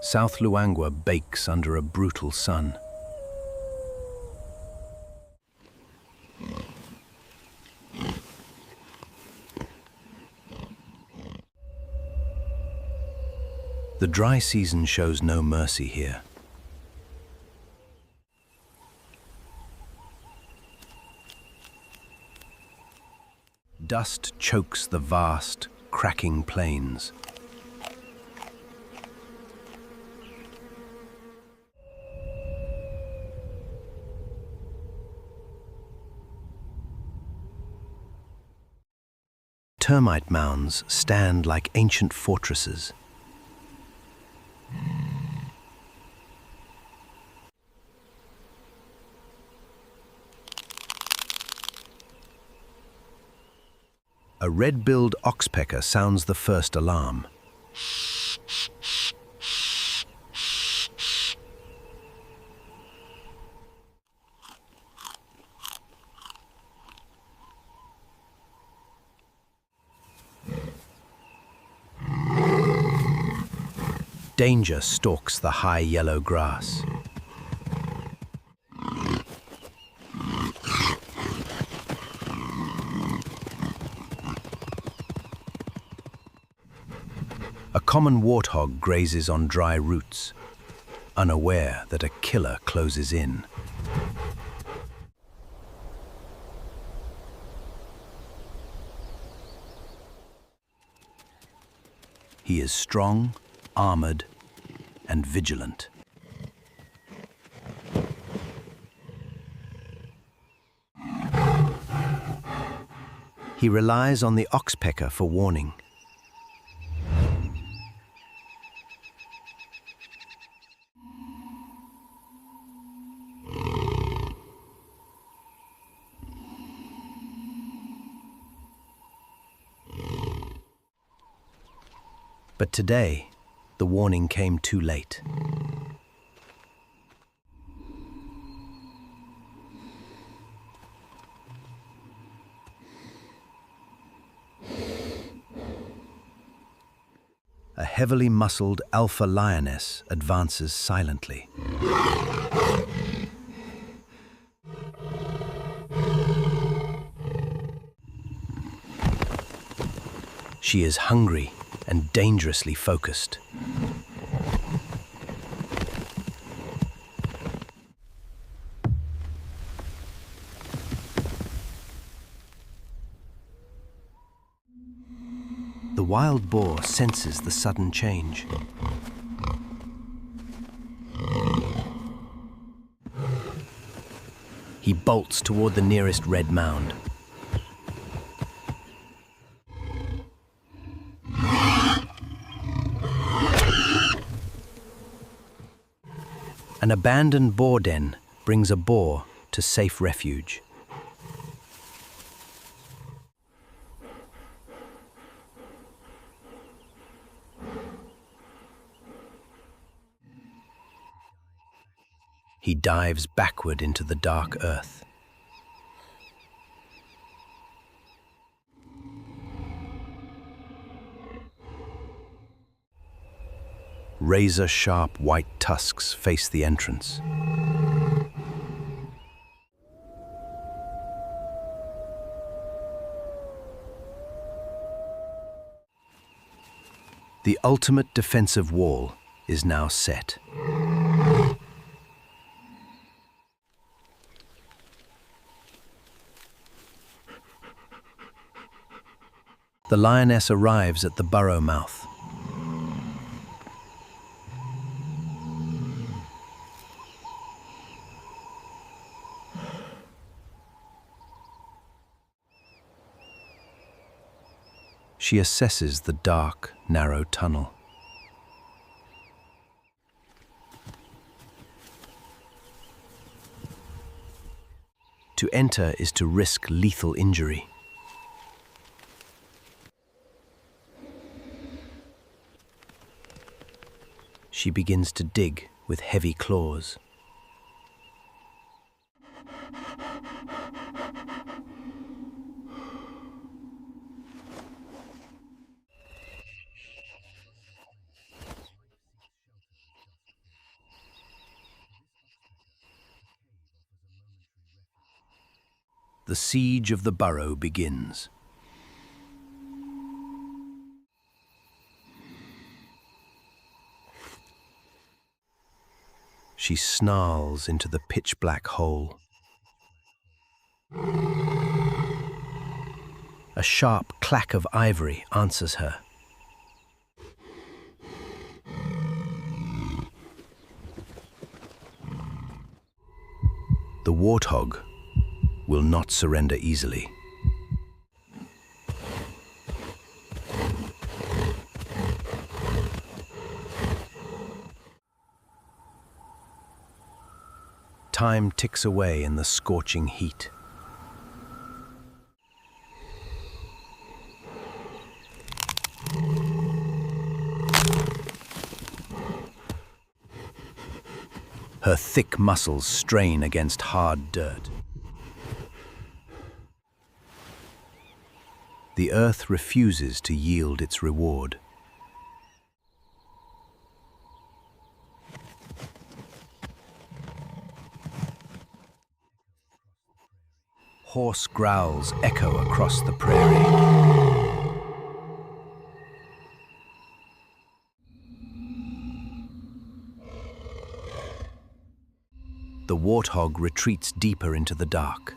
South Luangwa bakes under a brutal sun. The dry season shows no mercy here. Dust chokes the vast, cracking plains. Termite mounds stand like ancient fortresses. A red-billed oxpecker sounds the first alarm. Danger stalks the high yellow grass. A common warthog grazes on dry roots, unaware that a killer closes in. He is strong, armored, and vigilant. He relies on the oxpecker for warning. But today, the warning came too late. A heavily muscled alpha lioness advances silently. She is hungry and dangerously focused. The wild boar senses the sudden change. He bolts toward the nearest red mound. An abandoned boar den brings a boar to safe refuge. He dives backward into the dark earth. Razor-sharp white tusks face the entrance. The ultimate defensive wall is now set. The lioness arrives at the burrow mouth. She assesses the dark, narrow tunnel. To enter is to risk lethal injury. She begins to dig with heavy claws. the siege of the burrow begins. She snarls into the pitch-black hole. A sharp clack of ivory answers her. The warthog will not surrender easily. Time ticks away in the scorching heat. Her thick muscles strain against hard dirt. The earth refuses to yield its reward. Hoarse growls echo across the prairie. The warthog retreats deeper into the dark.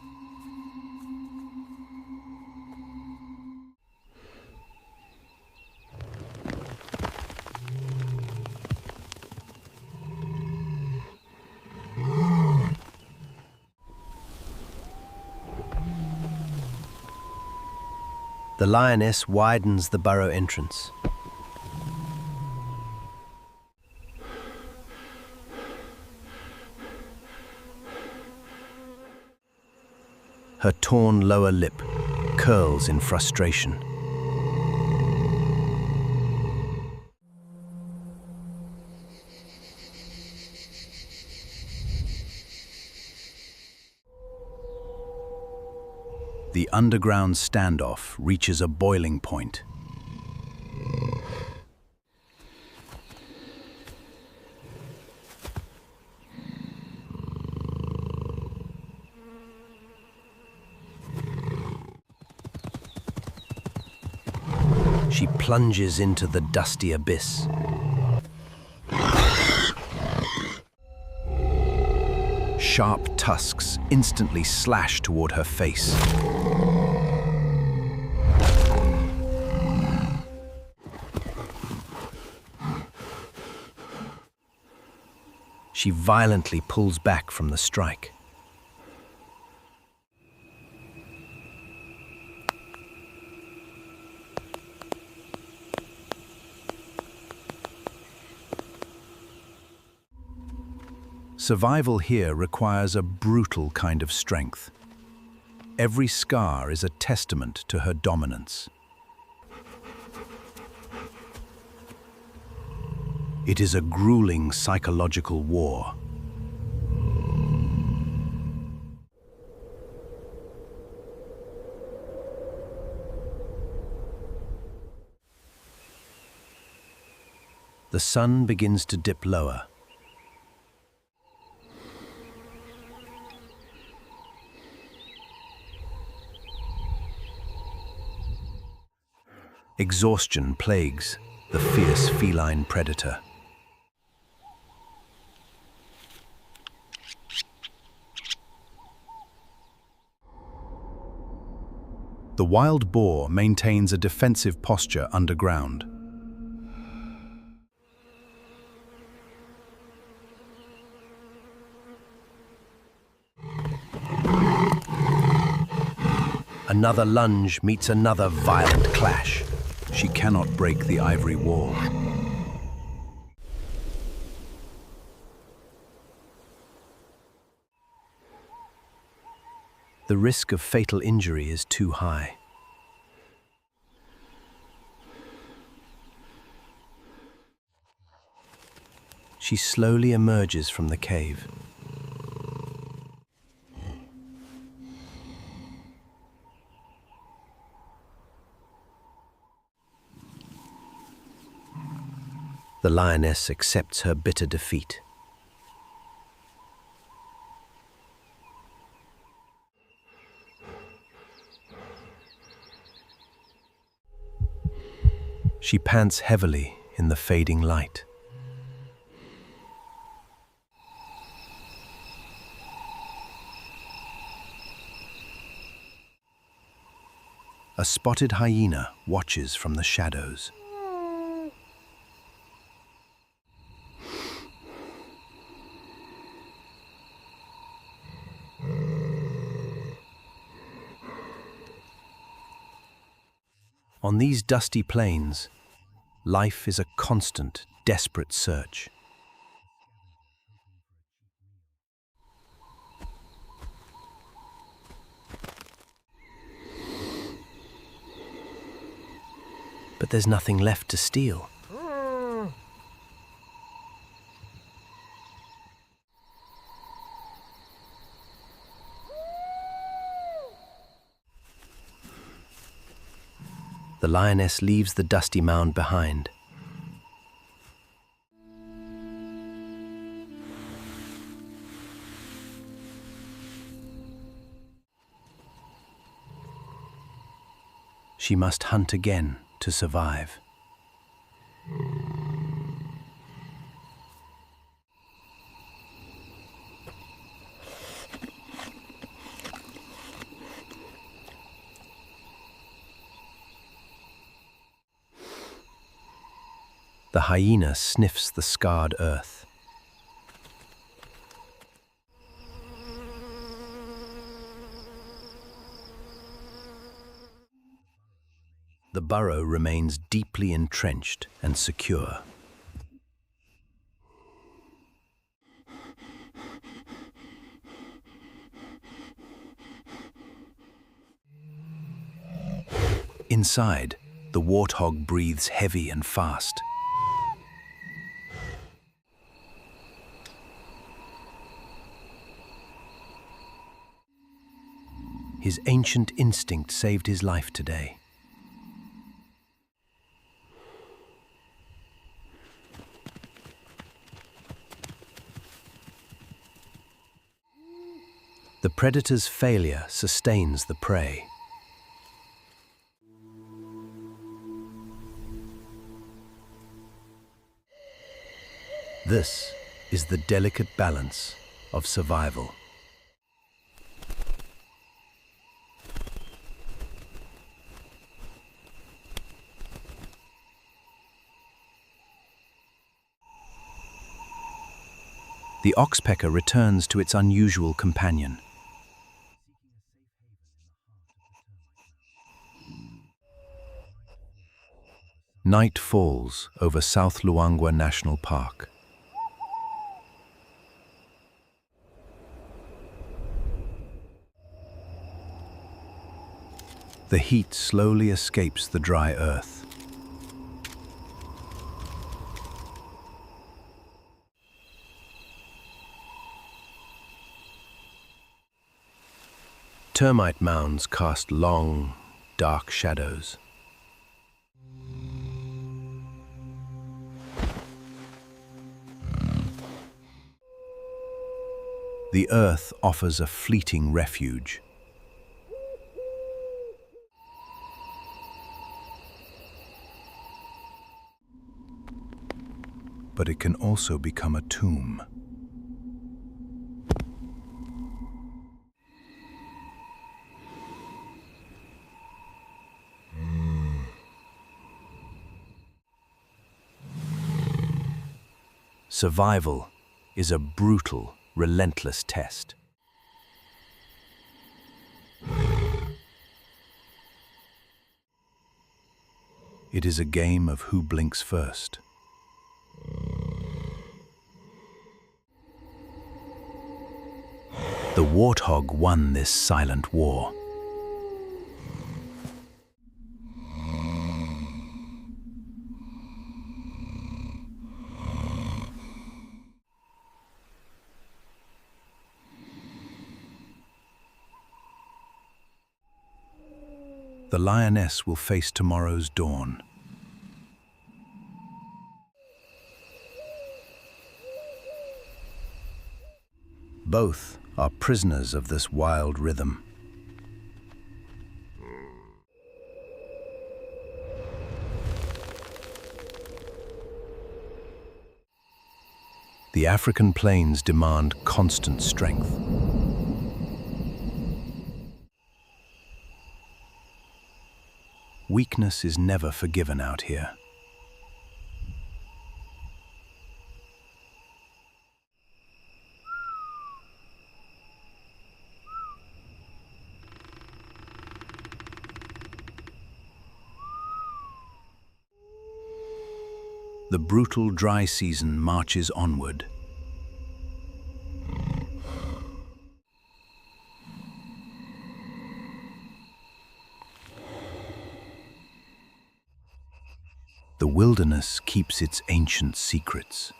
The lioness widens the burrow entrance. Her torn lower lip curls in frustration. The underground standoff reaches a boiling point. She plunges into the dusty abyss. Sharp tusks instantly slash toward her face. She violently pulls back from the strike. Survival here requires a brutal kind of strength. Every scar is a testament to her dominance. It is a grueling psychological war. The sun begins to dip lower. Exhaustion plagues the fierce feline predator. The wild boar maintains a defensive posture underground. Another lunge meets another violent clash. She cannot break the ivory wall. The risk of fatal injury is too high. She slowly emerges from the cave. The lioness accepts her bitter defeat. She pants heavily in the fading light. A spotted hyena watches from the shadows. On these dusty plains, life is a constant, desperate search. But there's nothing left to steal. The lioness leaves the dusty mound behind. She must hunt again to survive. The hyena sniffs the scarred earth. The burrow remains deeply entrenched and secure. Inside, the warthog breathes heavy and fast. His ancient instinct saved his life today. The predator's failure sustains the prey. This is the delicate balance of survival. The oxpecker returns to its unusual companion. Night falls over South Luangwa National Park. The heat slowly escapes the dry earth. Termite mounds cast long, dark shadows. The earth offers a fleeting refuge. But it can also become a tomb. Survival is a brutal, relentless test. It is a game of who blinks first. The warthog won this silent war. The lioness will face tomorrow's dawn. Both are prisoners of this wild rhythm. The African plains demand constant strength. Weakness is never forgiven out here. The brutal dry season marches onward. The wilderness keeps its ancient secrets.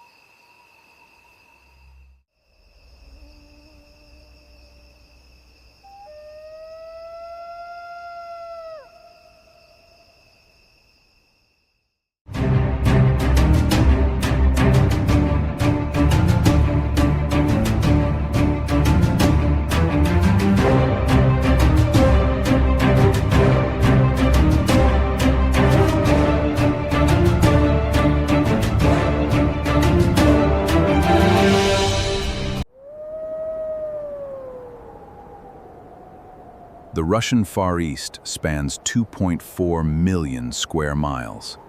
The Russian Far East spans 2.4 million square miles.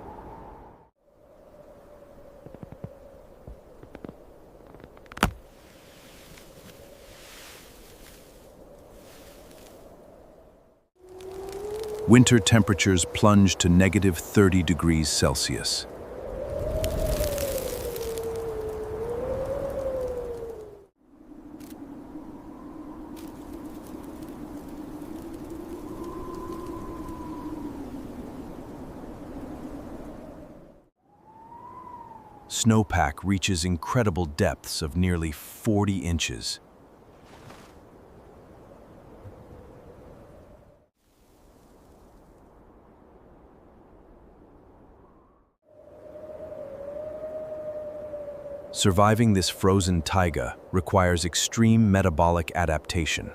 Winter temperatures plunge to -30 degrees Celsius. Snowpack reaches incredible depths of nearly 40 inches. Surviving this frozen taiga requires extreme metabolic adaptation.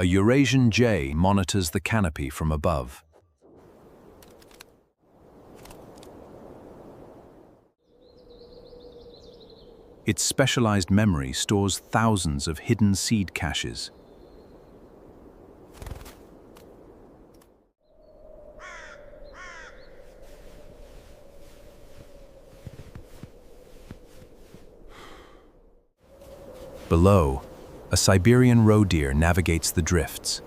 A Eurasian jay monitors the canopy from above. Its specialized memory stores thousands of hidden seed caches. Below, a Siberian roe deer navigates the drifts.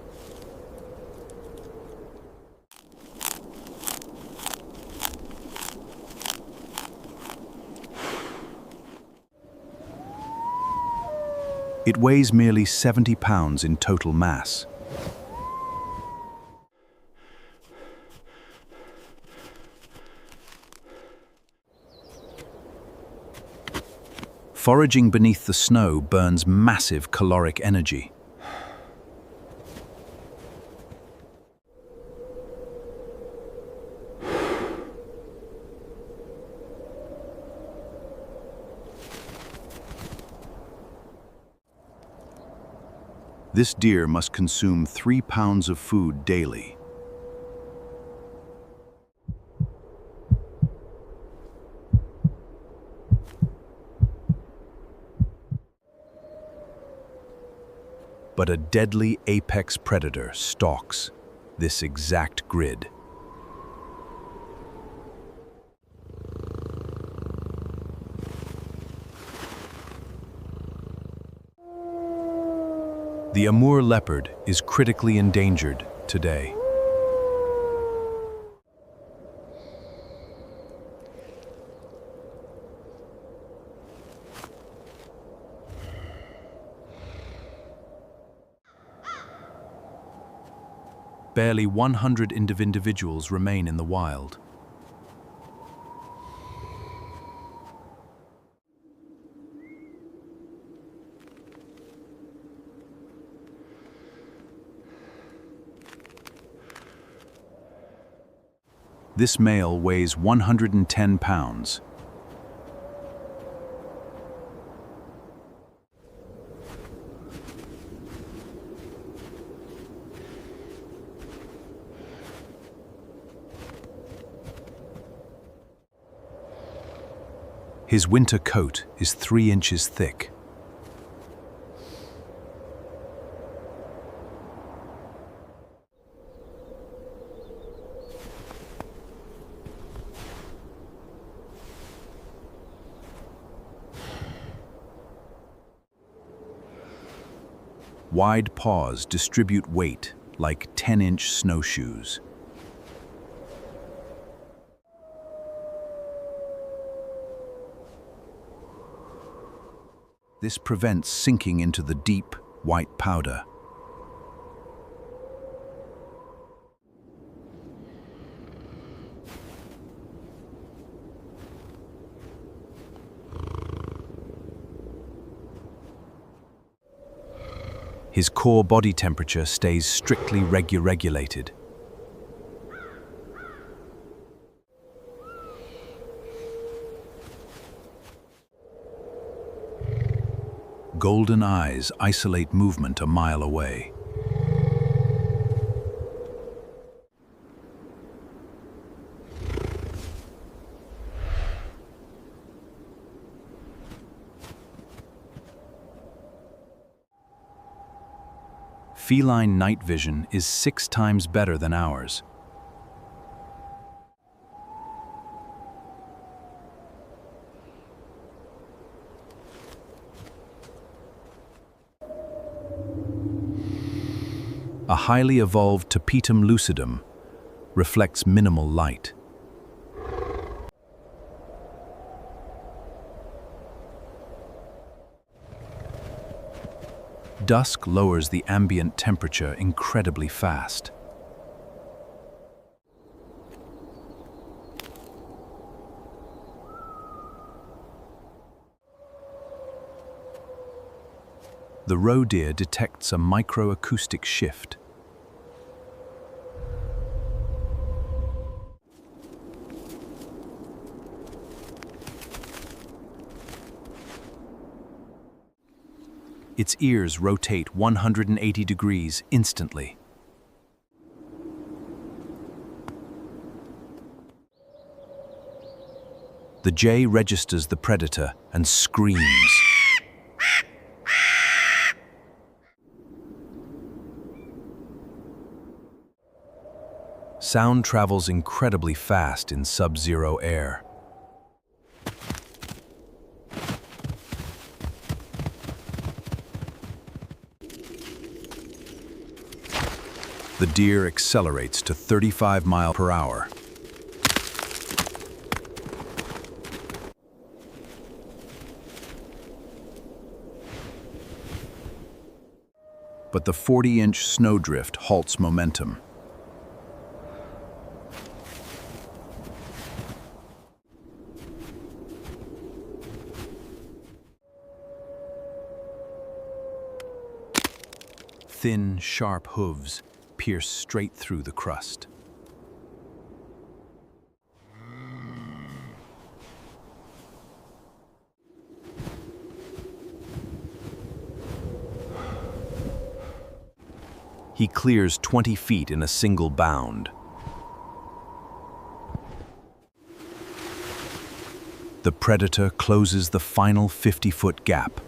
It weighs merely 70 pounds in total mass. Foraging beneath the snow burns massive caloric energy. This deer must consume 3 pounds of food daily. But a deadly apex predator stalks this exact grid. The Amur leopard is critically endangered today. Barely 100 individuals remain in the wild. This male weighs 110 pounds. His winter coat is 3 inches thick. Wide paws distribute weight like 10-inch snowshoes. This prevents sinking into the deep, white powder. His core body temperature stays strictly regulated. Golden eyes isolate movement a mile away. Feline night vision is 6 times better than ours. A highly evolved tapetum lucidum reflects minimal light. Dusk lowers the ambient temperature incredibly fast. The roe deer detects a microacoustic shift. Its ears rotate 180 degrees instantly. The jay registers the predator and screams. Sound travels incredibly fast in sub-zero air. The deer accelerates to 35 miles per hour. But the 40-inch snowdrift halts momentum. Thin, sharp hooves pierce straight through the crust. He clears 20 feet in a single bound. The predator closes the final 50-foot gap.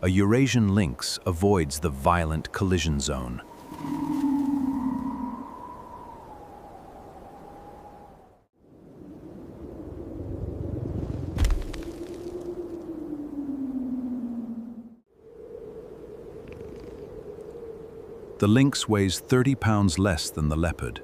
A Eurasian lynx avoids the violent collision zone. The lynx weighs 30 pounds less than the leopard.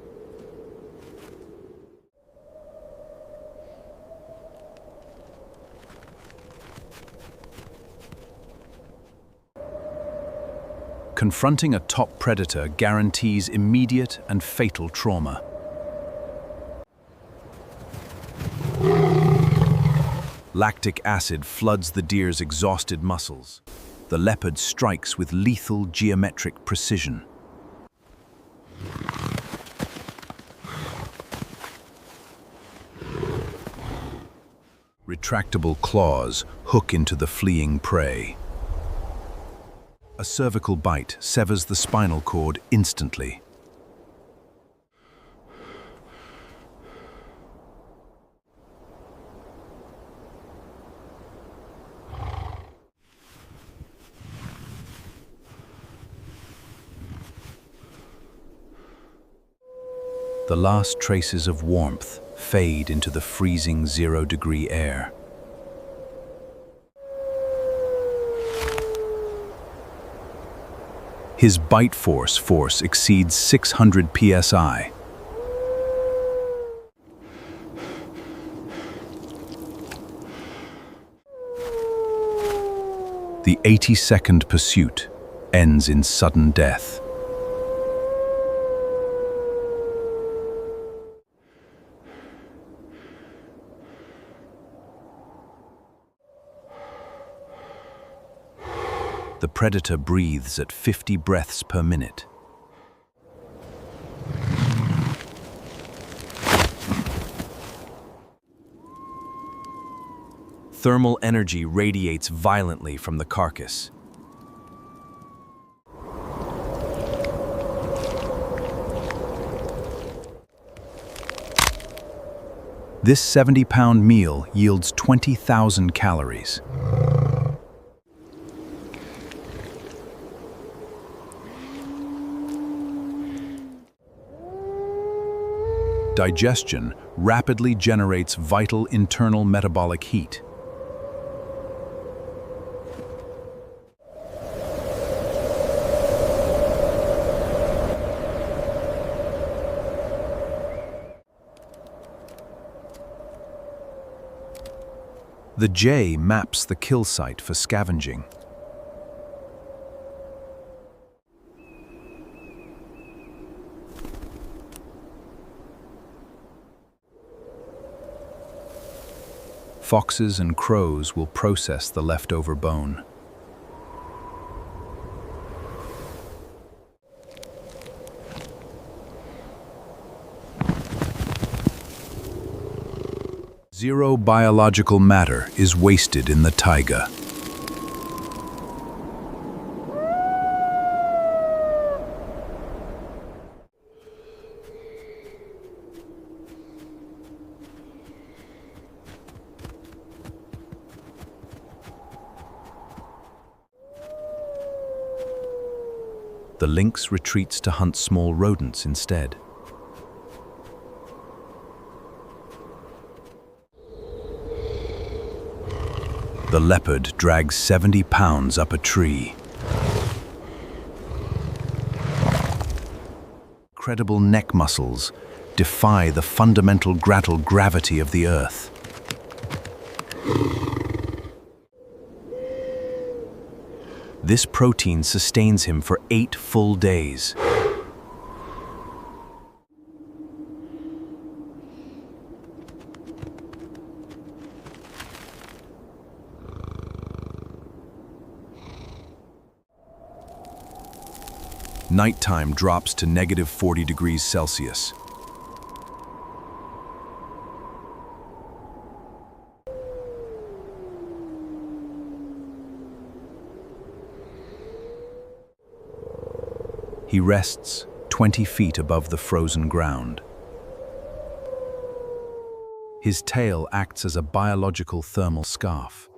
Confronting a top predator guarantees immediate and fatal trauma. Lactic acid floods the deer's exhausted muscles. The leopard strikes with lethal geometric precision. Retractable claws hook into the fleeing prey. A cervical bite severs the spinal cord instantly. The last traces of warmth fade into the freezing 0-degree air. His bite force exceeds 600 psi. The 80-second pursuit ends in sudden death. The predator breathes at 50 breaths per minute. Thermal energy radiates violently from the carcass. This 70-pound meal yields 20,000 calories. Digestion rapidly generates vital internal metabolic heat. The jay maps the kill site for scavenging. Foxes and crows will process the leftover bone. Zero biological matter is wasted in the taiga. The lynx retreats to hunt small rodents instead. The leopard drags 70 pounds up a tree. Incredible neck muscles defy the fundamental gravity of the earth. This protein sustains him for 8 full days. Nighttime drops to -40 degrees Celsius. He rests 20 feet above the frozen ground. His tail acts as a biological thermal scarf.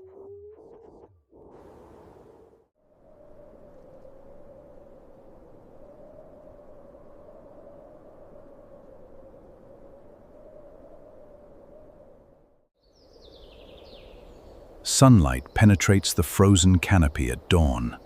Sunlight penetrates the frozen canopy at dawn.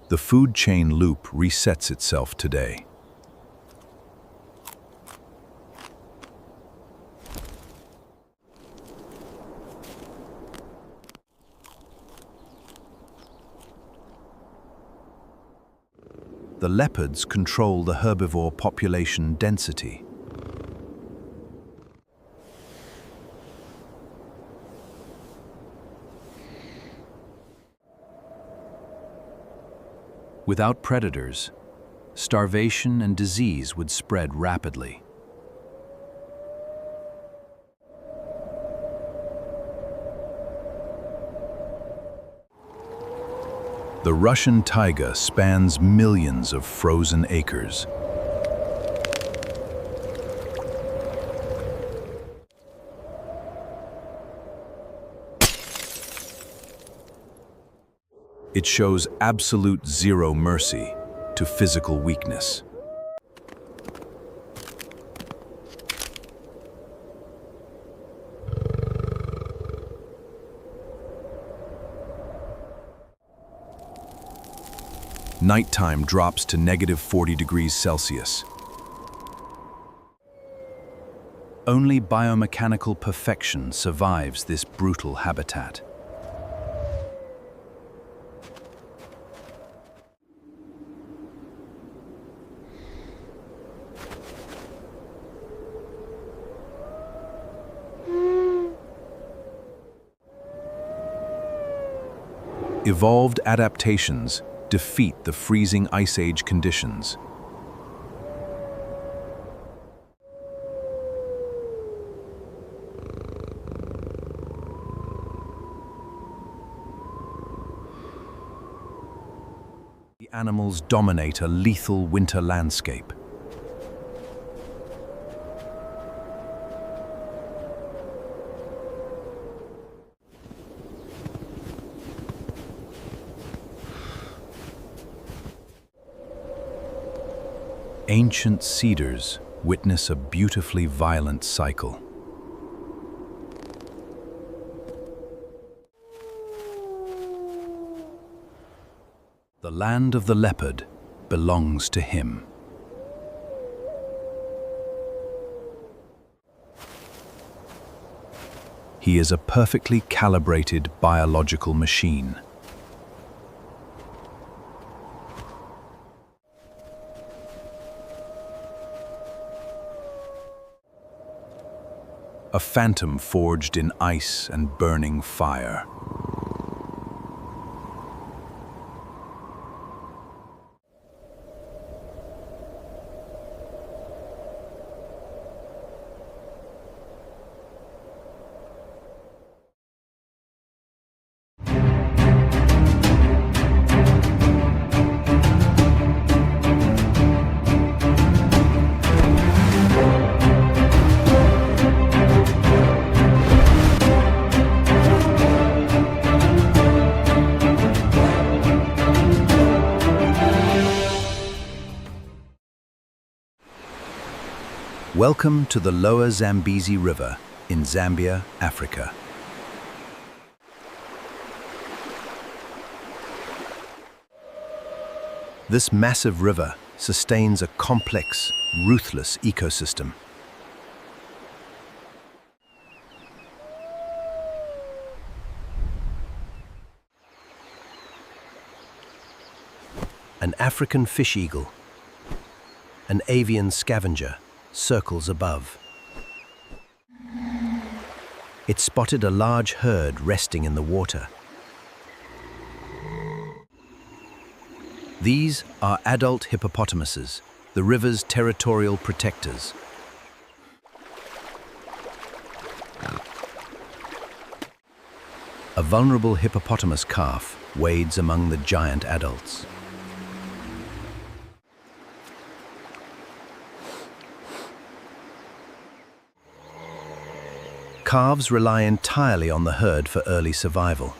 The food chain loop resets itself today. The The leopards control the herbivore population density. Without predators, starvation and disease would spread rapidly. The Russian taiga spans millions of frozen acres. It shows absolute zero mercy to physical weakness. Nighttime drops to -40 degrees Celsius. Only biomechanical perfection survives this brutal habitat. Evolved adaptations defeat the freezing Ice Age conditions. The animals dominate a lethal winter landscape. Ancient cedars witness a beautifully violent cycle. The land of the leopard belongs to him. He is a perfectly calibrated biological machine. A phantom forged in ice and burning fire. Welcome to the Lower Zambezi River in Zambia, Africa. This massive river sustains a complex, ruthless ecosystem. An African fish eagle, an avian scavenger, circles above. It spotted a large herd resting in the water. These are adult hippopotamuses, the river's territorial protectors. A vulnerable hippopotamus calf wades among the giant adults. Calves rely entirely on the herd for early survival.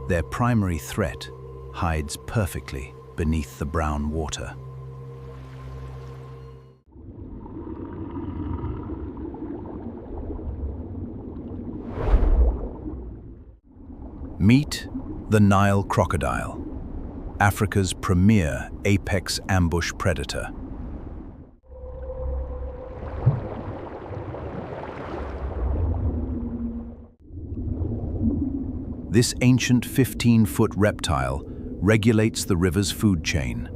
Their primary threat hides perfectly beneath the brown water. Meet the Nile crocodile, Africa's premier apex ambush predator. This ancient 15-foot reptile regulates the river's food chain.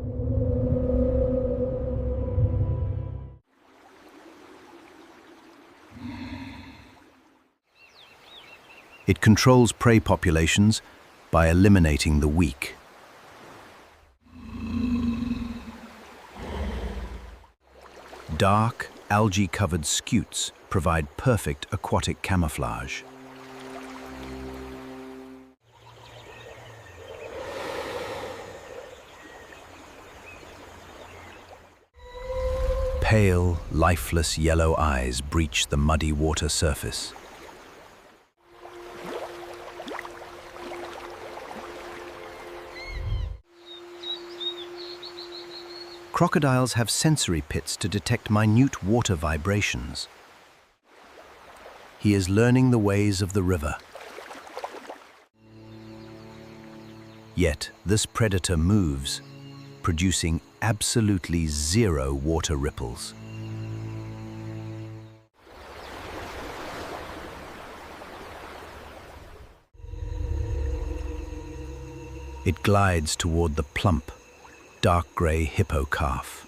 It controls prey populations by eliminating the weak. Dark, algae-covered scutes provide perfect aquatic camouflage. Pale, lifeless yellow eyes breach the muddy water surface. Crocodiles have sensory pits to detect minute water vibrations. He is learning the ways of the river. Yet, this predator moves, producing absolutely zero water ripples. It glides toward the plump, dark grey hippo calf.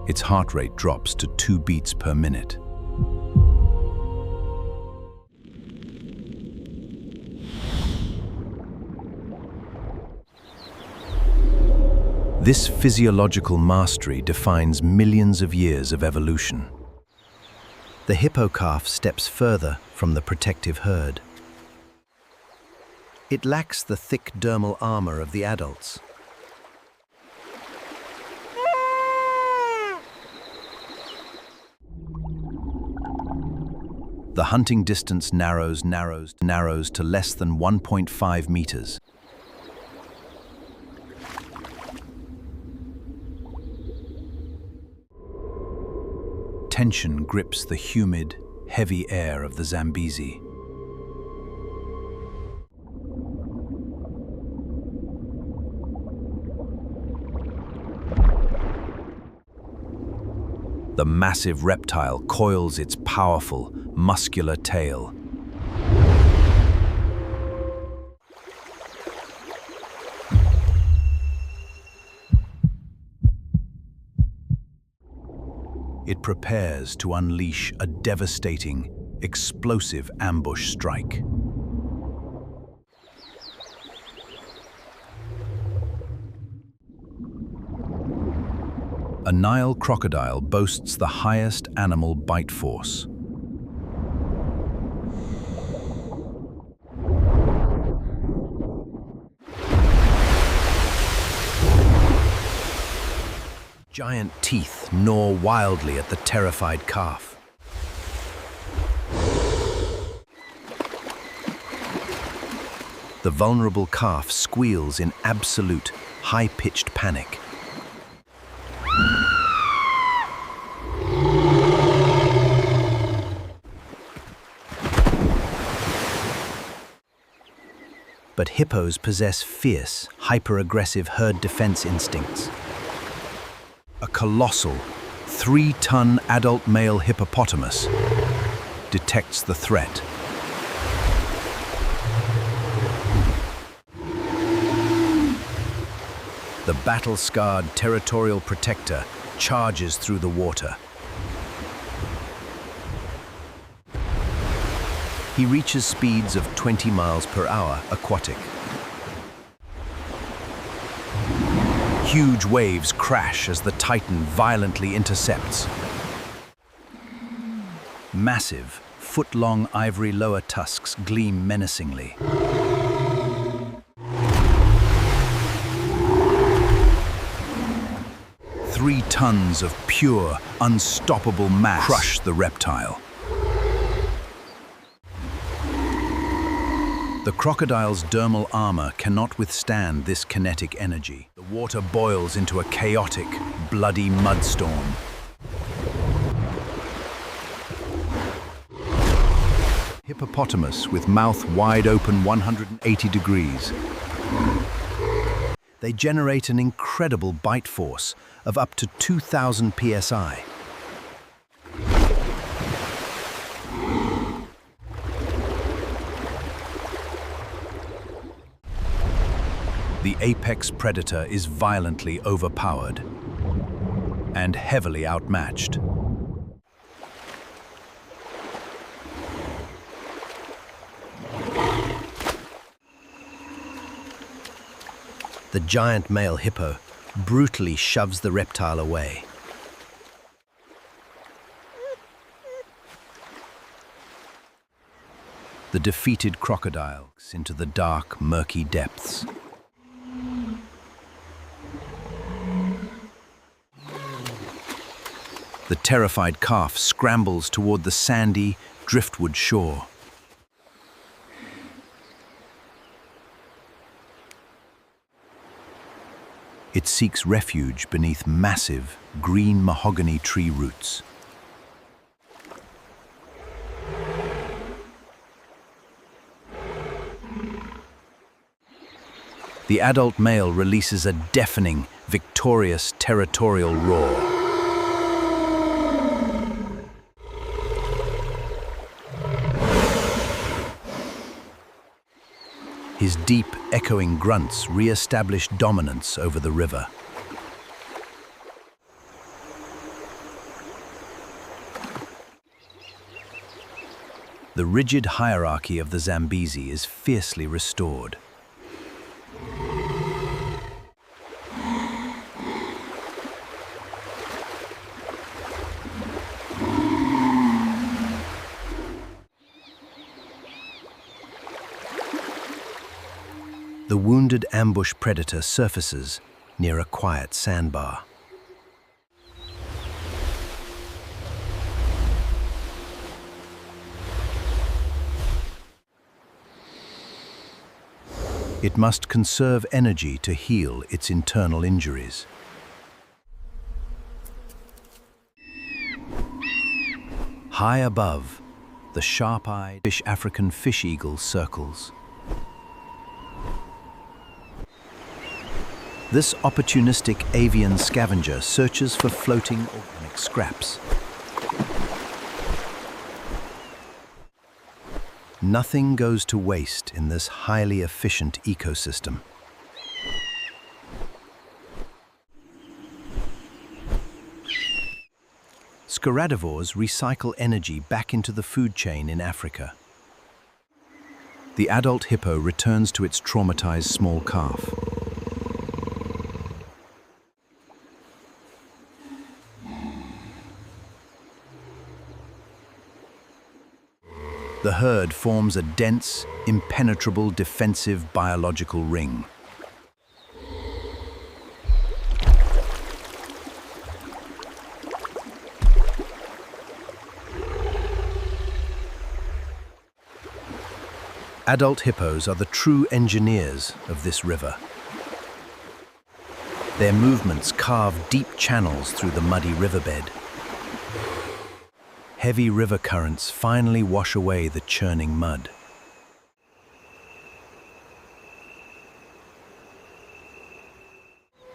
Its heart rate drops to 2 beats per minute. This physiological mastery defines millions of years of evolution. The hippo calf steps further from the protective herd. It lacks the thick dermal armor of the adults. The hunting distance narrows to less than 1.5 meters. Tension grips the humid, heavy air of the Zambezi. The massive reptile coils its powerful, muscular tail. It prepares to unleash a devastating, explosive ambush strike. A Nile crocodile boasts the highest animal bite force. Giant teeth gnaw wildly at the terrified calf. The vulnerable calf squeals in absolute, high-pitched panic. But hippos possess fierce, hyper-aggressive herd defense instincts. A colossal, 3-ton adult male hippopotamus detects the threat. The battle-scarred territorial protector charges through the water. He reaches speeds of 20 miles per hour aquatic. Huge waves crash as the Titan violently intercepts. Massive, foot-long ivory lower tusks gleam menacingly. Three tons of pure, unstoppable mass crush the reptile. The crocodile's dermal armor cannot withstand this kinetic energy. The water boils into a chaotic, bloody mudstorm. Hippopotamus with mouth wide open 180 degrees. They generate an incredible bite force of up to 2,000 psi. The apex predator is violently overpowered and heavily outmatched. The giant male hippo brutally shoves the reptile away. The defeated crocodile into the dark, murky depths. The terrified calf scrambles toward the sandy, driftwood shore. It seeks refuge beneath massive, green mahogany tree roots. The adult male releases a deafening, victorious territorial roar. His deep, echoing grunts re-establish dominance over the river. The rigid hierarchy of the Zambezi is fiercely restored. The wounded ambush predator surfaces near a quiet sandbar. It must conserve energy to heal its internal injuries. High above, the sharp-eyed African fish eagle circles. This opportunistic avian scavenger searches for floating organic scraps. Nothing goes to waste in this highly efficient ecosystem. Scaradivores recycle energy back into the food chain in Africa. The adult hippo returns to its traumatized small calf. The herd forms a dense, impenetrable defensive biological ring. Adult hippos are the true engineers of this river. Their movements carve deep channels through the muddy riverbed. Heavy river currents finally wash away the churning mud.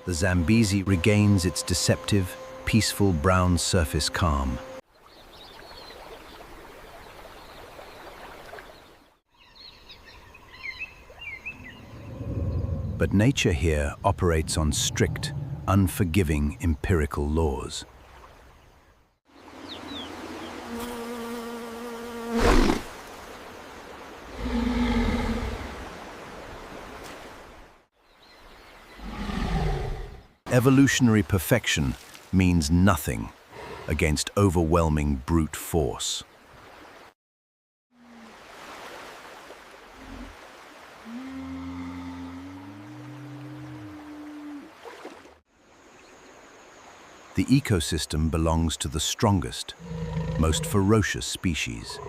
The Zambezi regains its deceptive, peaceful brown surface calm. But nature here operates on strict, unforgiving empirical laws. Evolutionary perfection means nothing against overwhelming brute force. The ecosystem belongs to the strongest, most ferocious species.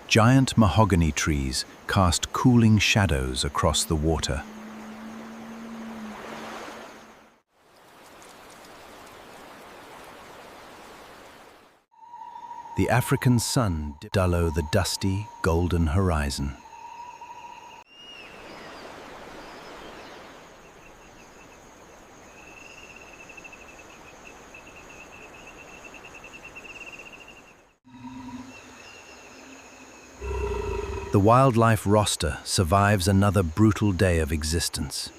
Giant mahogany trees cast cooling shadows across the water. The African sun dullo the dusty, golden horizon. The wildlife roster survives another brutal day of existence.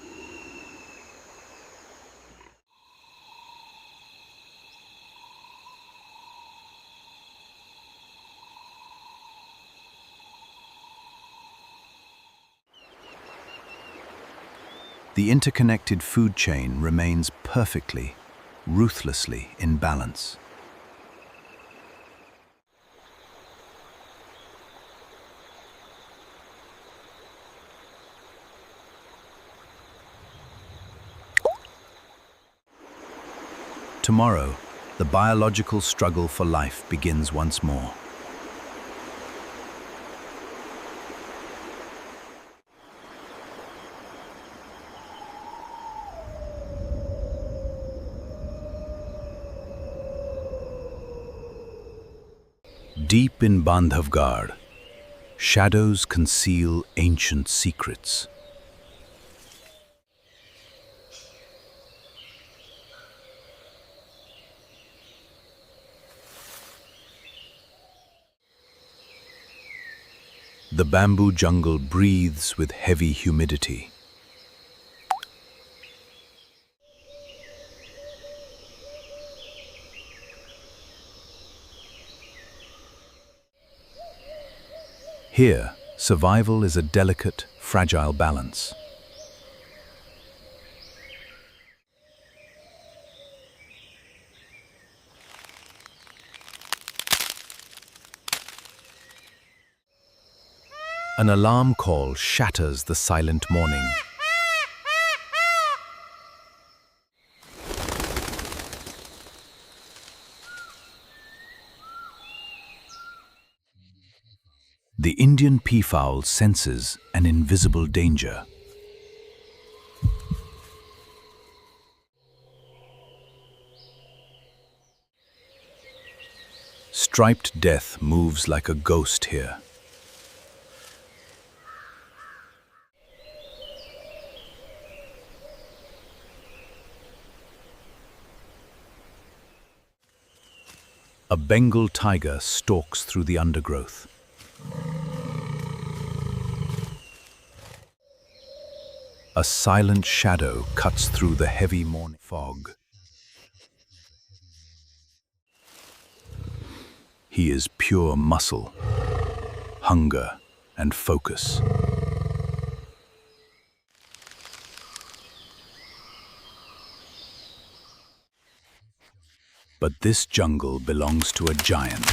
The interconnected food chain remains perfectly, ruthlessly in balance. Tomorrow, the biological struggle for life begins once more. Deep in Bandhavgarh, shadows conceal ancient secrets. The bamboo jungle breathes with heavy humidity. Here, survival is a delicate, fragile balance. An alarm call shatters the silent morning. The Indian peafowl senses an invisible danger. Striped death moves like a ghost here. A Bengal tiger stalks through the undergrowth. A silent shadow cuts through the heavy morning fog. He is pure muscle, hunger, and focus. But this jungle belongs to a giant.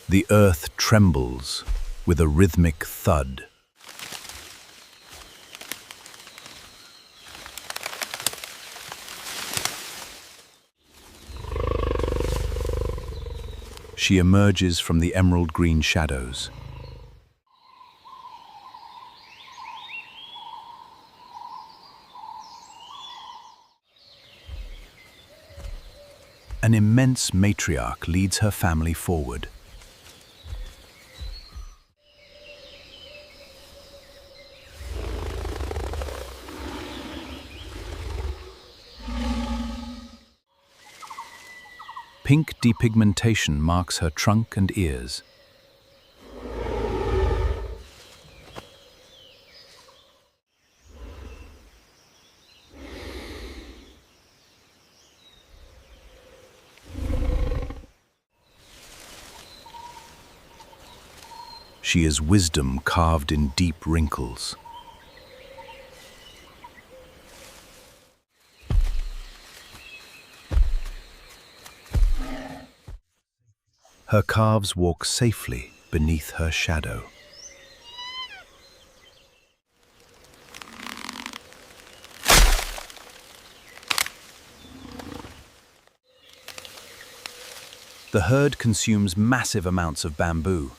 The earth trembles with a rhythmic thud. She emerges from the emerald green shadows. An immense matriarch leads her family forward. Pink depigmentation marks her trunk and ears. She is wisdom carved in deep wrinkles. Her calves walk safely beneath her shadow. The herd consumes massive amounts of bamboo.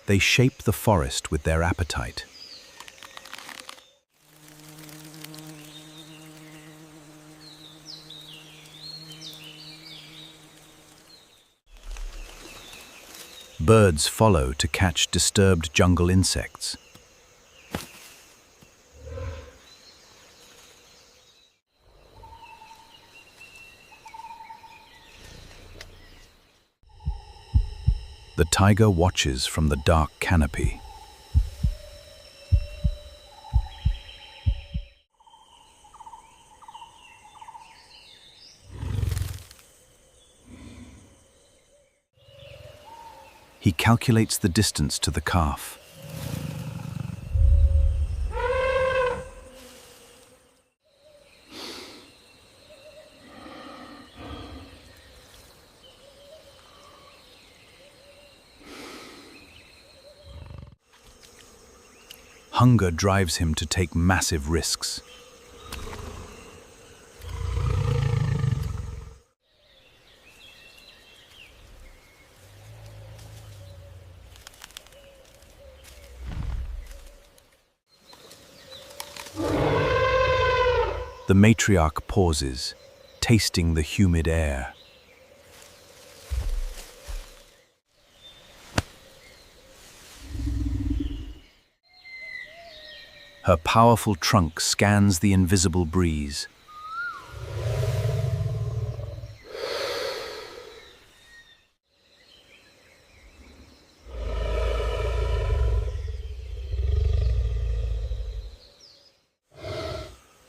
They shape the forest with their appetite. Birds follow to catch disturbed jungle insects. The tiger watches from the dark canopy. He calculates the distance to the calf. Hunger drives him to take massive risks. The matriarch pauses, tasting the humid air. Her powerful trunk scans the invisible breeze.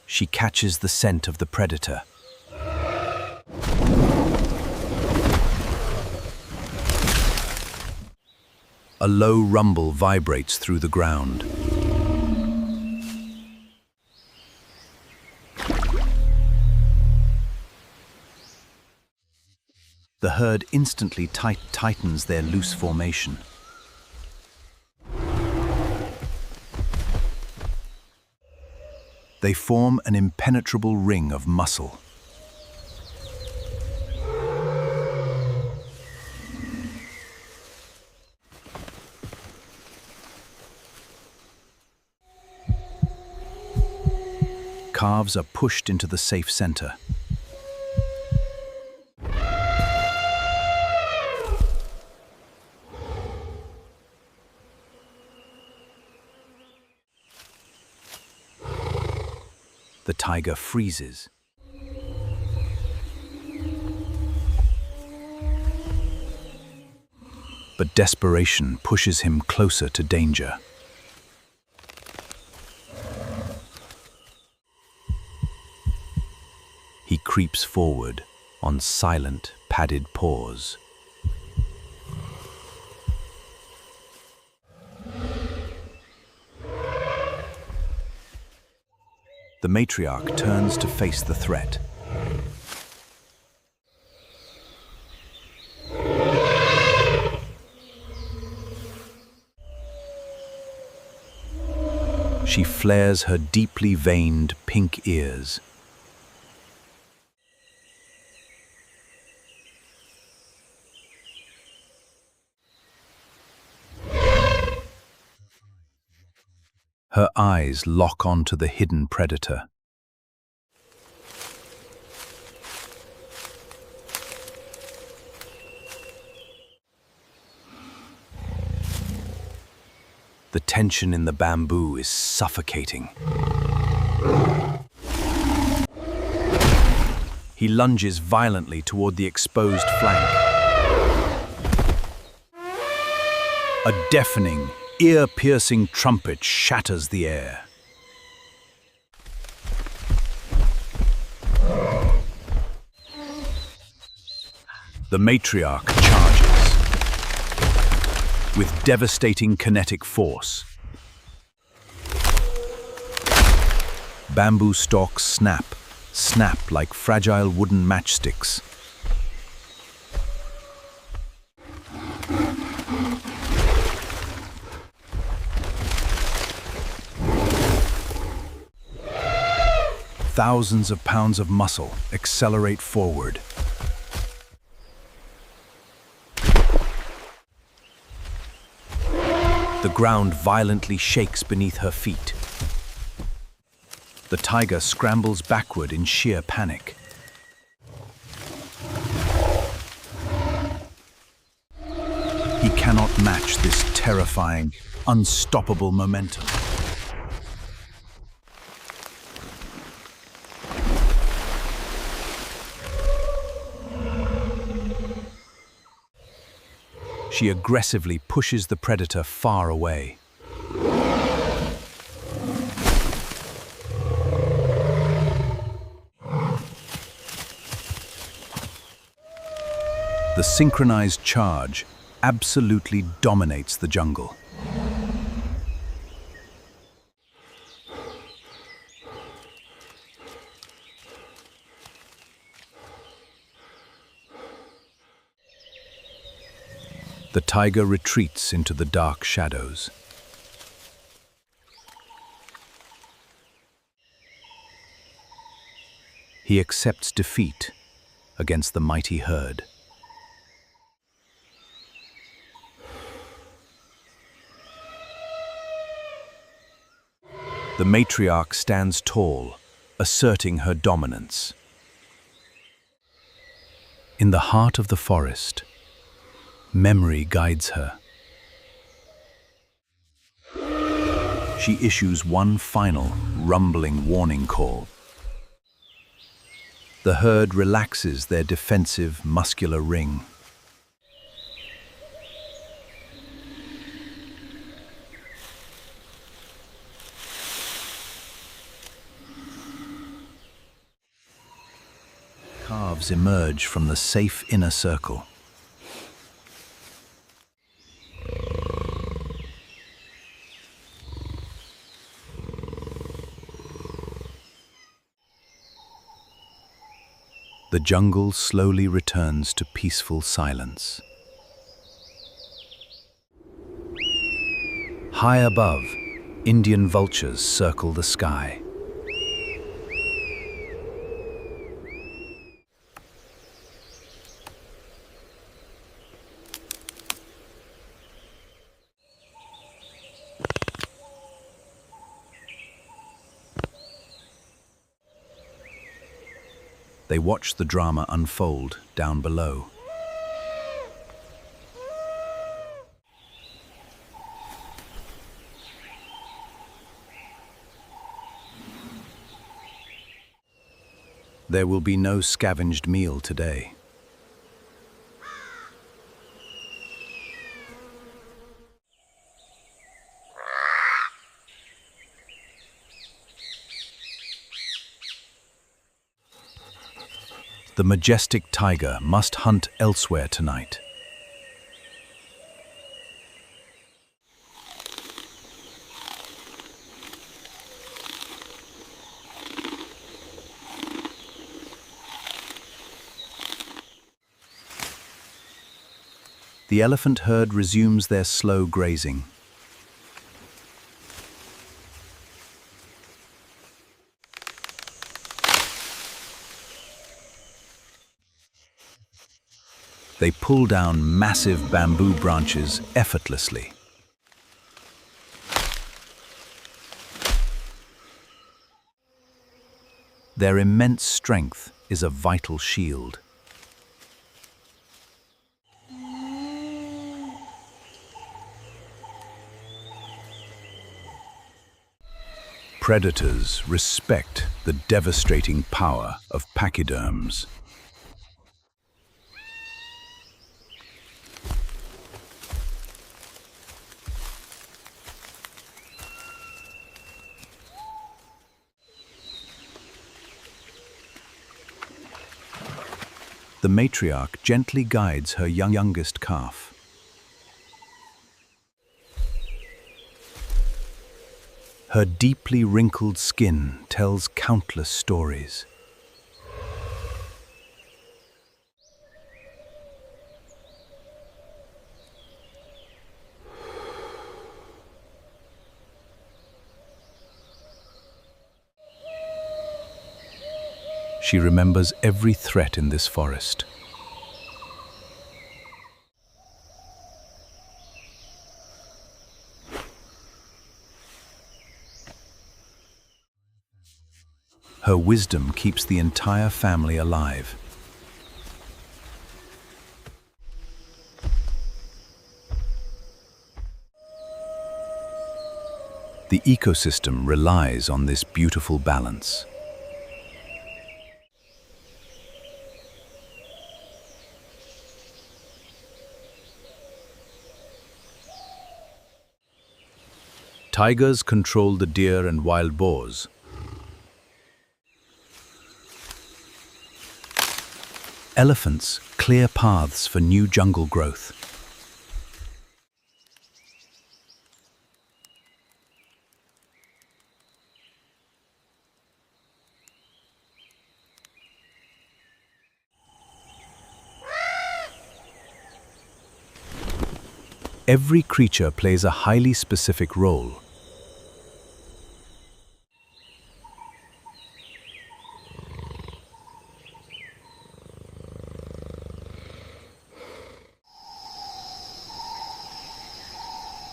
She catches the scent of the predator. A low rumble vibrates through the ground. The herd instantly tightens their loose formation. They form an impenetrable ring of muscle. Calves are pushed into the safe center. The tiger freezes. But desperation pushes him closer to danger. He creeps forward on silent, padded paws. The matriarch turns to face the threat. She flares her deeply veined pink ears. Her eyes lock onto the hidden predator. The tension in the bamboo is suffocating. He lunges violently toward the exposed flank. A deafening, ear-piercing trumpet shatters the air. The matriarch charges with devastating kinetic force. Bamboo stalks snap, snap like fragile wooden matchsticks. Thousands of pounds of muscle accelerate forward. The ground violently shakes beneath her feet. The tiger scrambles backward in sheer panic. He cannot match this terrifying, unstoppable momentum. She aggressively pushes the predator far away. The synchronized charge absolutely dominates the jungle. The tiger retreats into the dark shadows. He accepts defeat against the mighty herd. The matriarch stands tall, asserting her dominance. In the heart of the forest, memory guides her. She issues one final, rumbling warning call. The herd relaxes their defensive, muscular ring. Calves emerge from the safe inner circle. The jungle slowly returns to peaceful silence. High above, Indian vultures circle the sky. They watch the drama unfold down below. There will be no scavenged meal today. The majestic tiger must hunt elsewhere tonight. The elephant herd resumes their slow grazing. They pull down massive bamboo branches effortlessly. Their immense strength is a vital shield. Predators respect the devastating power of pachyderms. The matriarch gently guides her youngest calf. Her deeply wrinkled skin tells countless stories. She remembers every threat in this forest. Her wisdom keeps the entire family alive. The ecosystem relies on this beautiful balance. Tigers control the deer and wild boars. Elephants clear paths for new jungle growth. Every creature plays a highly specific role.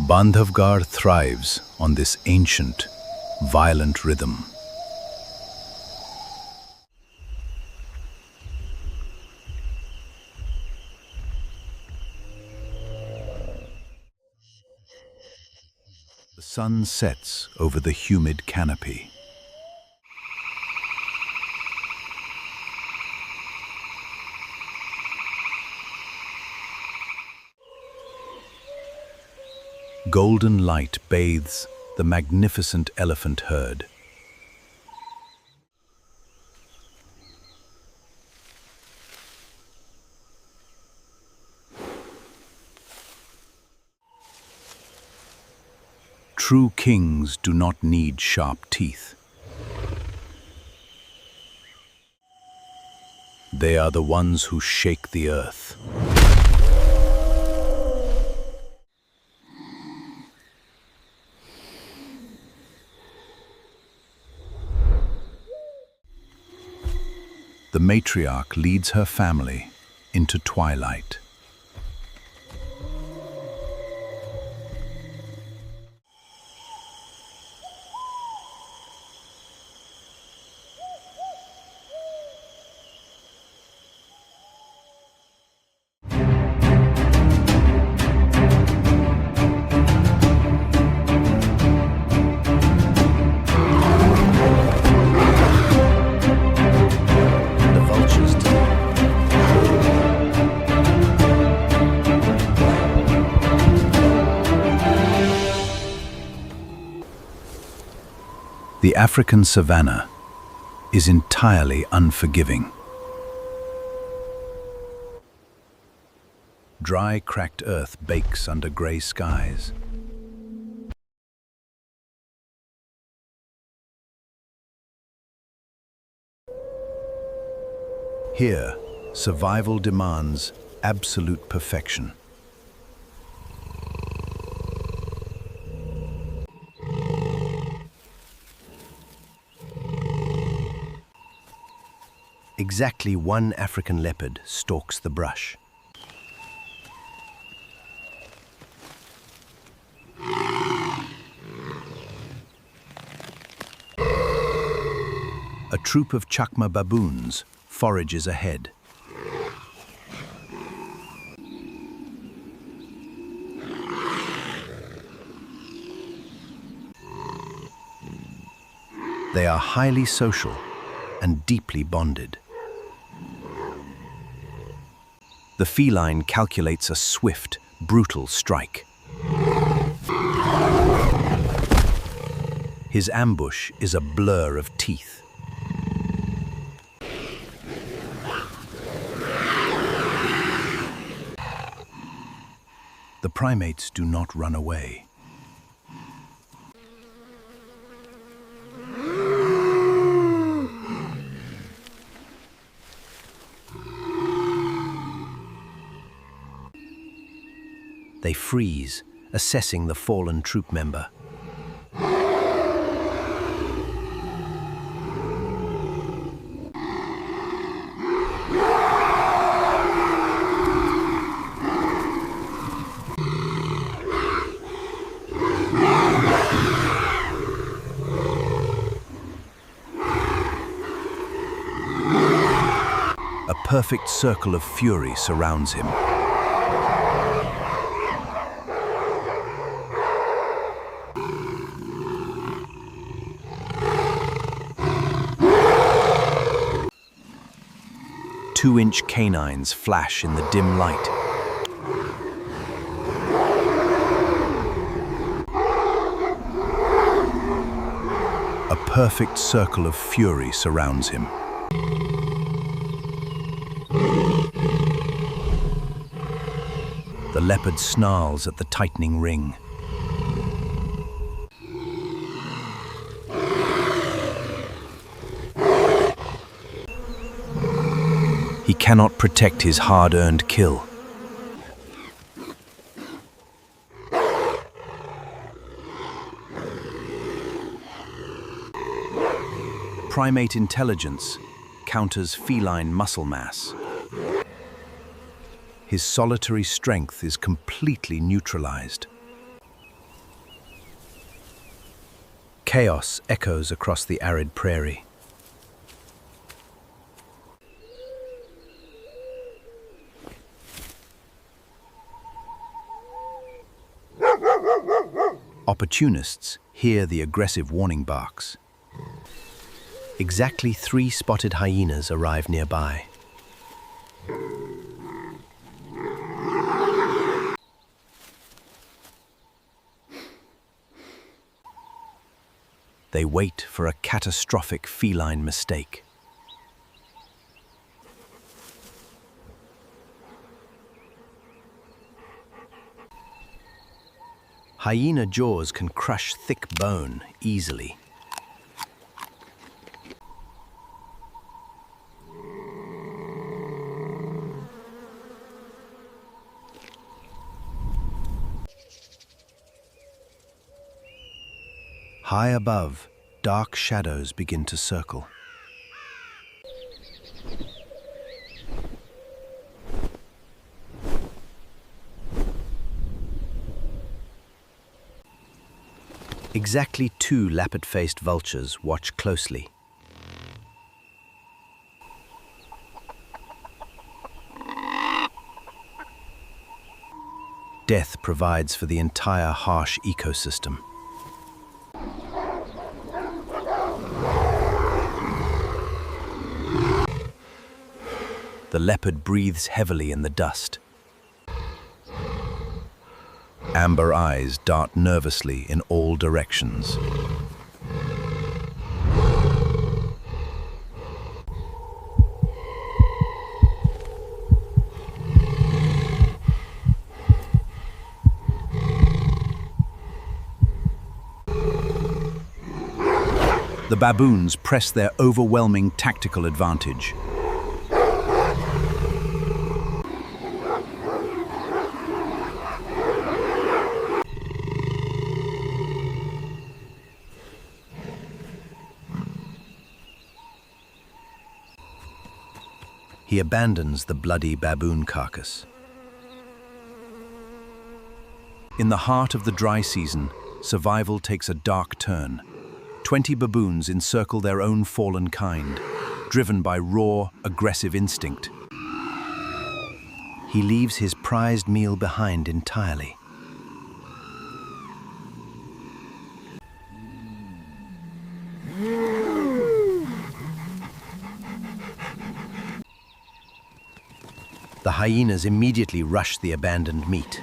Bandhavgarh thrives on this ancient, violent rhythm. The sun sets over the humid canopy. Golden light bathes the magnificent elephant herd. True kings do not need sharp teeth. They are the ones who shake the earth. The matriarch leads her family into twilight. The African savanna is entirely unforgiving. Dry, cracked earth bakes under grey skies. Here, survival demands absolute perfection. Exactly one African leopard stalks the brush. A troop of chakma baboons forages ahead. They are highly social and deeply bonded. The feline calculates a swift, brutal strike. His ambush is a blur of teeth. The primates do not run away. They freeze, assessing the fallen troop member. perfect circle of fury surrounds him. Two-inch canines flash in the dim light. A perfect circle of fury surrounds him. The leopard snarls at the tightening ring. He cannot protect his hard-earned kill. Primate intelligence counters feline muscle mass. His solitary strength is completely neutralized. Chaos echoes across the arid prairie. Opportunists hear the aggressive warning barks. Exactly 3 spotted hyenas arrive nearby. They wait for a catastrophic feline mistake. Hyena jaws can crush thick bone easily. High above, dark shadows begin to circle. Exactly 2 lappet-faced vultures watch closely. Death provides for the entire harsh ecosystem. The leopard breathes heavily in the dust. Amber eyes dart nervously in all directions. The baboons press their overwhelming tactical advantage. He abandons the bloody baboon carcass. In the heart of the dry season, survival takes a dark turn. 20 baboons encircle their own fallen kind, driven by raw, aggressive instinct. He leaves his prized meal behind entirely. The hyenas immediately rush the abandoned meat.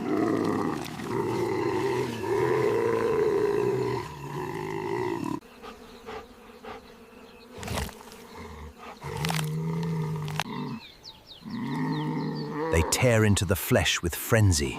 They tear into the flesh with frenzy.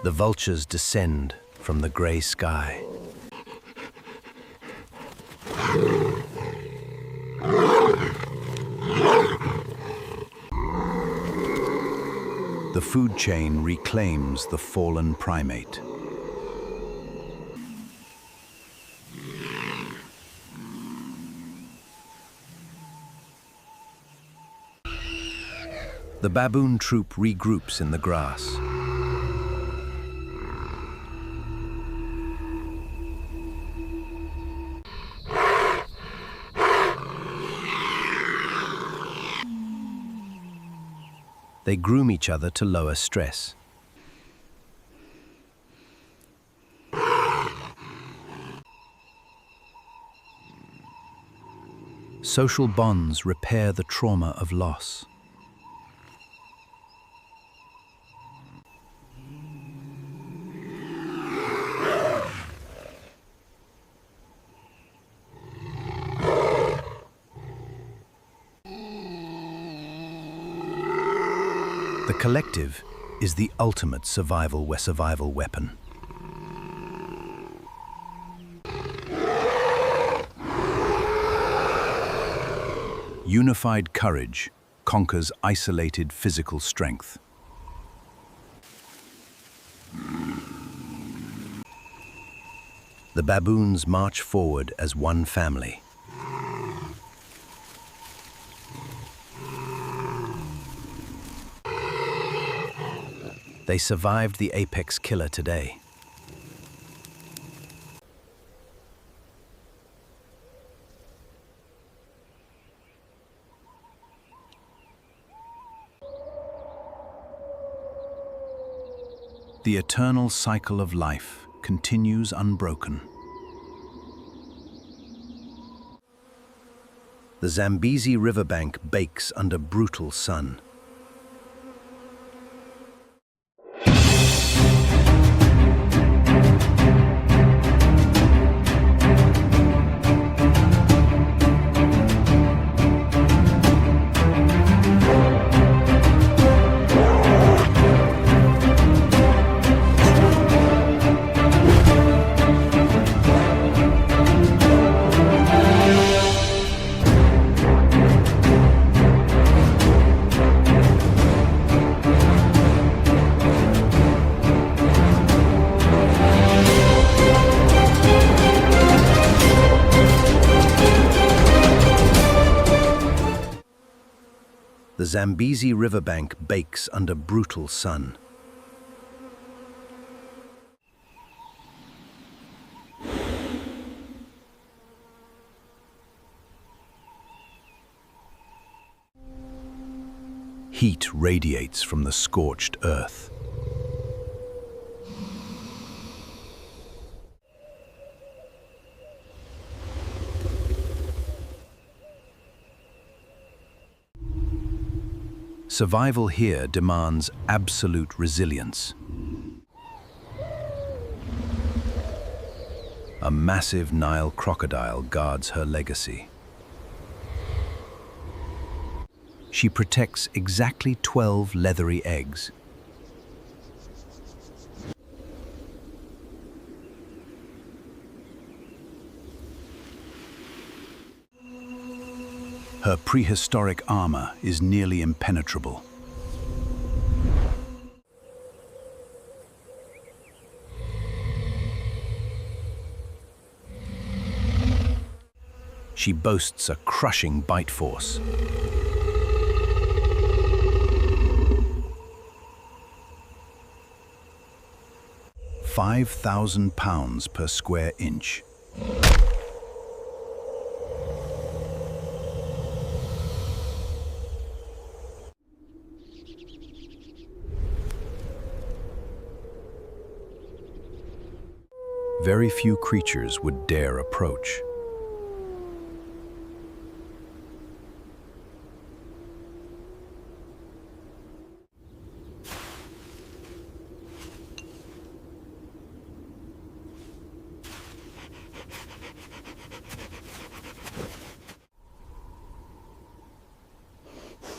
The vultures descend from the grey sky. The food chain reclaims the fallen primate. The baboon troop regroups in the grass. They groom each other to lower stress. Social bonds repair the trauma of loss. The collective is the ultimate survival weapon. Unified courage conquers isolated physical strength. The baboons march forward as one family. They survived the apex killer today. The eternal cycle of life continues unbroken. The Zambezi riverbank bakes under brutal sun. The Zambezi riverbank bakes under brutal sun. Heat radiates from the scorched earth. Survival here demands absolute resilience. A massive Nile crocodile guards her legacy. She protects exactly 12 leathery eggs. Her prehistoric armor is nearly impenetrable. She boasts a crushing bite force. £5,000 per square inch. Very few creatures would dare approach.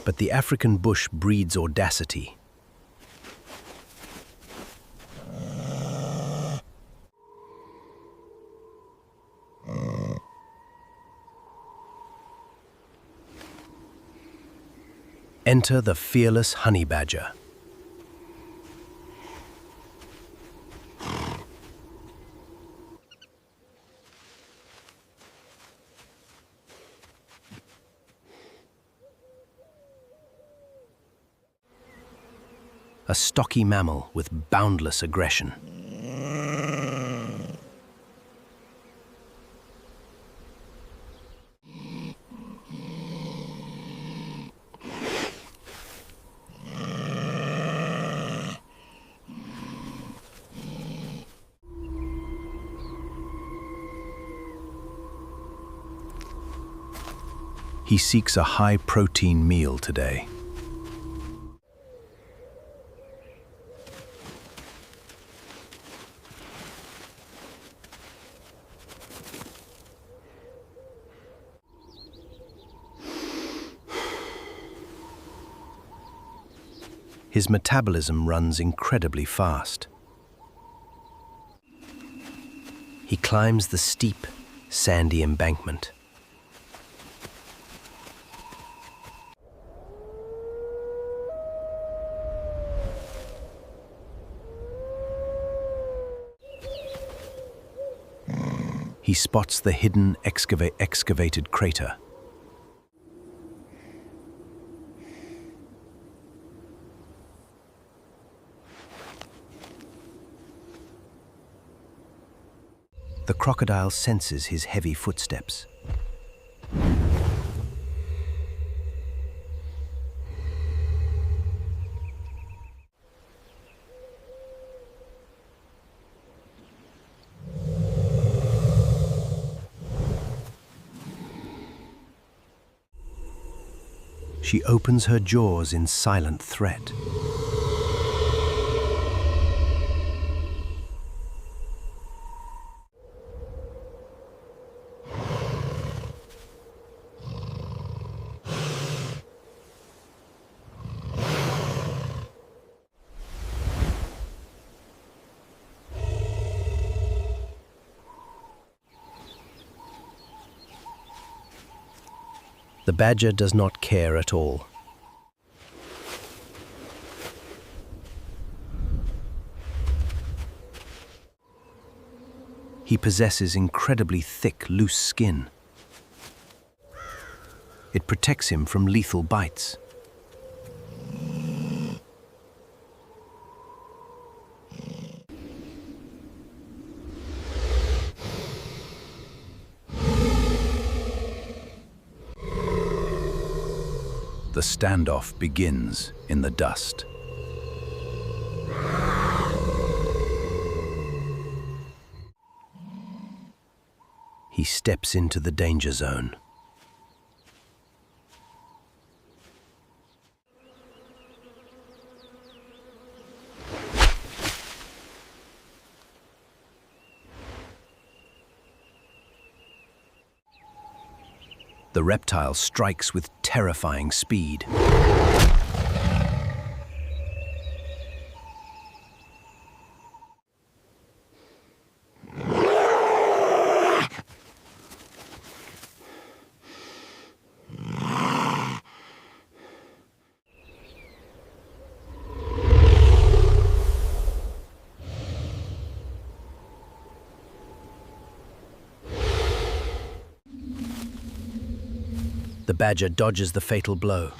But the African bush breeds audacity. Enter the fearless honey badger. a stocky mammal with boundless aggression. He seeks a high-protein meal today. His metabolism runs incredibly fast. He climbs the steep, sandy embankment. He spots the hidden excavated crater. The crocodile senses his heavy footsteps. She opens her jaws in silent threat. The badger does not care at all. He possesses incredibly thick, loose skin. It protects him from lethal bites. The standoff begins in the dust. He steps into the danger zone. The reptile strikes with terrifying speed. The badger dodges the fatal blow.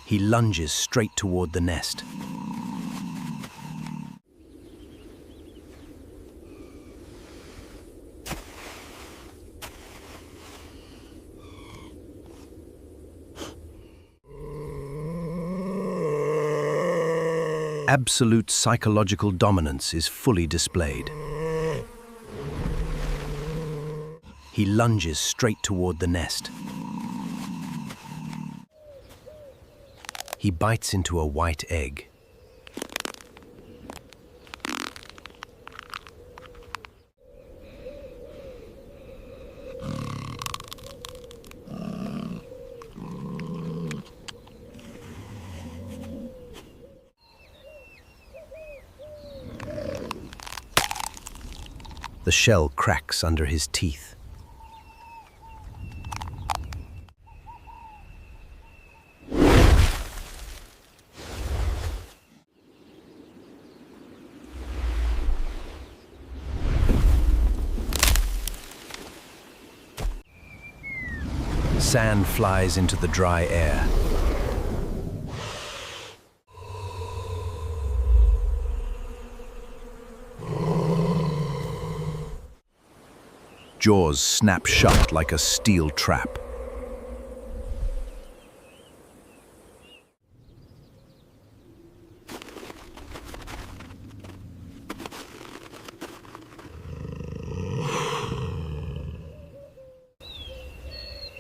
He lunges straight toward the nest. Absolute psychological dominance is fully displayed. He lunges straight toward the nest. He bites into a white egg. The shell cracks under his teeth. Sand flies into the dry air. Jaws snap shut like a steel trap.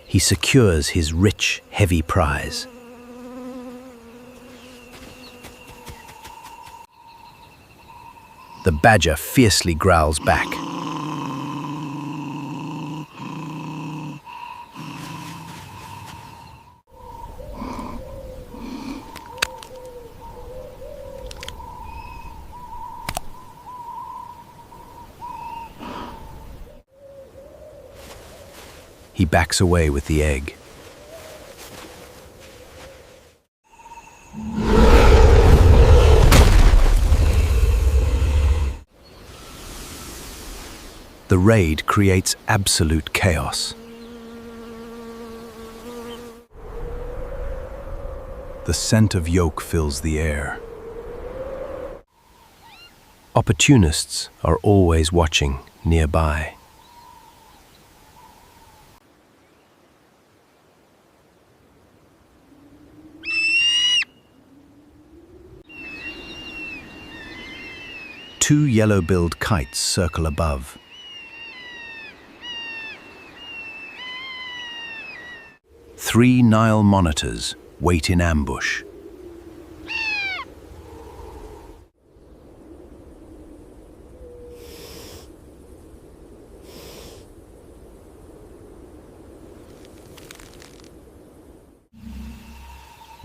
He secures his rich, heavy prize. The badger fiercely growls back. He backs away with the egg. The raid creates absolute chaos. The scent of yolk fills the air. Opportunists are always watching nearby. Two yellow-billed kites circle above. Three Nile monitors wait in ambush.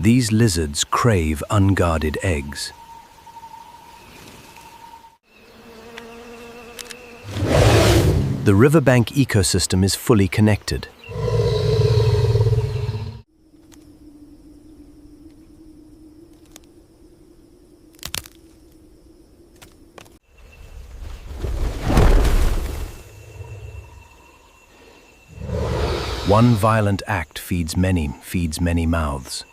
These lizards crave unguarded eggs. The riverbank ecosystem is fully connected. One violent act feeds many mouths.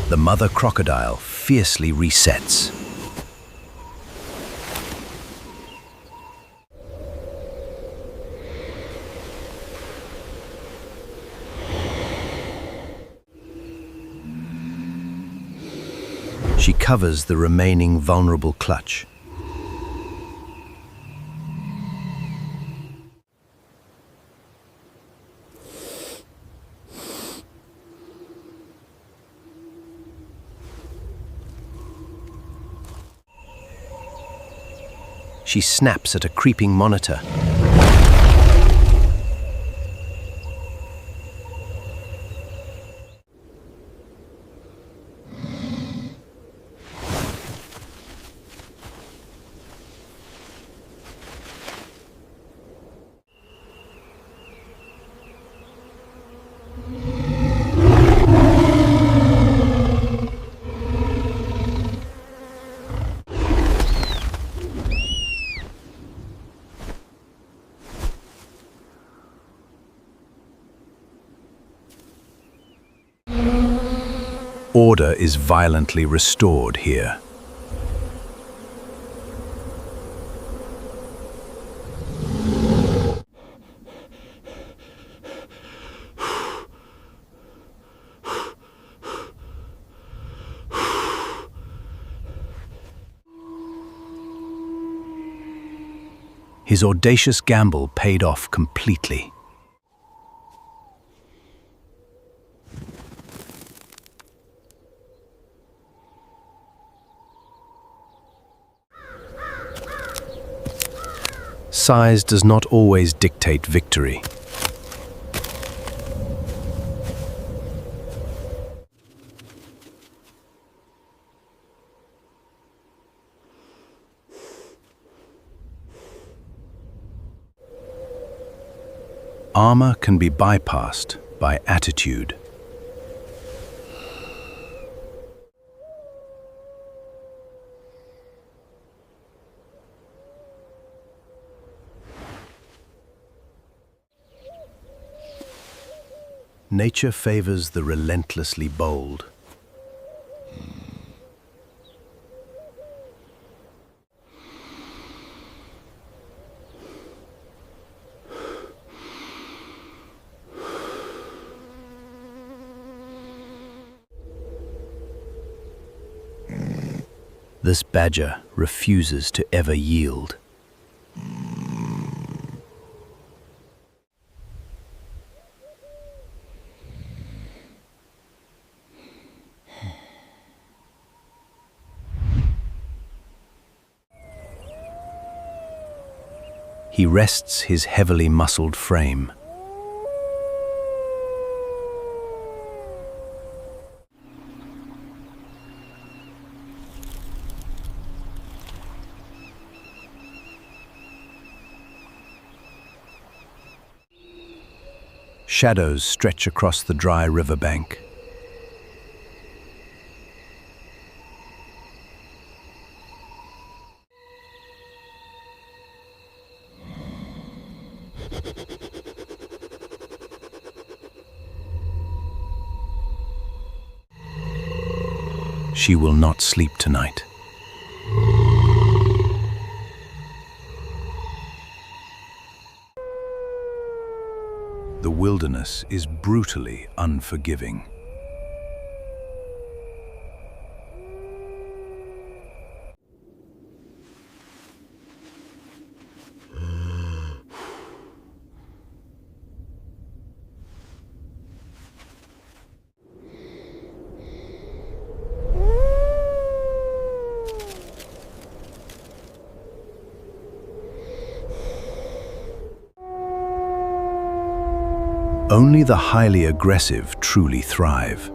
The mother crocodile fiercely resets. She covers the remaining vulnerable clutch. She snaps at a creeping monitor. Order is violently restored here. His audacious gamble paid off completely. Size does not always dictate victory. Armor can be bypassed by attitude. Nature favors the relentlessly bold. This badger refuses to ever yield. He rests his heavily muscled frame. Shadows stretch across the dry riverbank. She will not sleep tonight. The wilderness is brutally unforgiving. Only the highly aggressive truly thrive.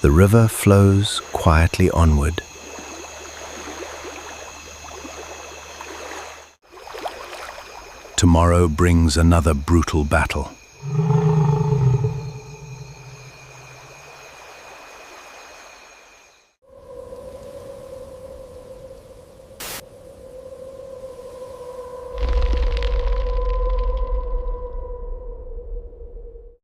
The river flows quietly onward. Tomorrow brings another brutal battle.